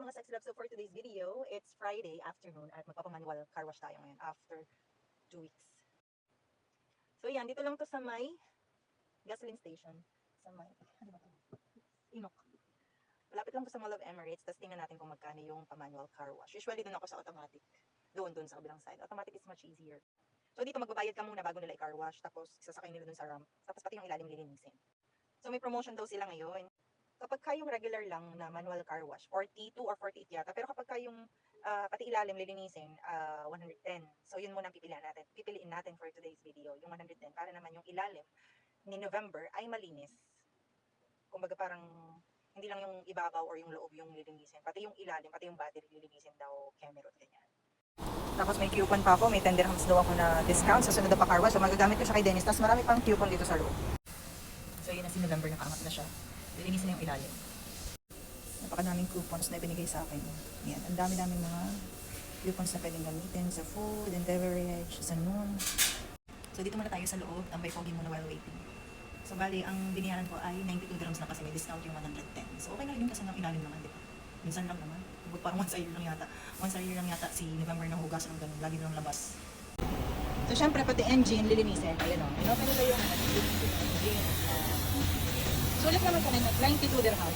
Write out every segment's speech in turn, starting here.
mga sex love. So for today's video, it's Friday afternoon at magpapamanual car wash tayo ngayon after 2 weeks. So yan, dito lang to sa may gasoline station. Sa may, ano ba to? Inok. Malapit lang to sa Mall of Emirates. Tapos tingnan natin kung magkano yung pamanual car wash. Usually doon ako sa automatic. Doon sa kabilang side. Automatic is much easier. So dito magbabayad ka muna bago nila i-car wash. Tapos sasakay nila doon sa ramp. Tapos pati yung ilalim lilinisin. So may promotion daw sila ngayon. Kapag kayong regular lang na manual car wash, 42 or 48 yata. Pero kapag kayong pati ilalim lilinisin, 110. So yun muna ang pipiliin natin for today's video, yung 110. Para naman yung ilalim ni November ay malinis. Kumbaga parang hindi lang yung ibabaw or yung loob yung lilinisin. Pati yung ilalim, pati yung battery lilinisin daw, Cameron, ganyan. Tapos may coupon pa ako, may 10 dirhams daw ako na discount sa sunod na pa car wash. So magagamit ko siya kay Dennis. Tapos marami pang coupon dito sa loob. So yun na si November, nakaangat na siya. Lilinisin na yung ilalim. Napakadaming coupons na ibinigay sa akin. Yan, ang dami-daming mga coupons na pwedeng gamitin sa food and beverage, sa noon. So dito muna tayo sa loob, tambay pogi muna while waiting. So bali, ang biniyaran ko ay 92 dirhams na kasi may discount yung 110. So okay na rin kasi ng ilalim naman, di ba? Minsan lang naman. Parang once a year lang yata. Once a year lang yata si November na hugas ng ganun. Lagi lang labas. So syempre pati engine lilinisin. Ayan o. Inopen nila yung engine. Sulit naman ko na 92 dirham.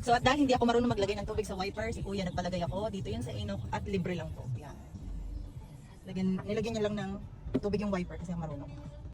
So at dahil hindi ako marunong maglagay ng tubig sa wiper, si kuya nagpalagay ako. Dito yan sa Inok at libre lang po. Yan. Nilagyan niya lang ng tubig yung wiper kasi marunong.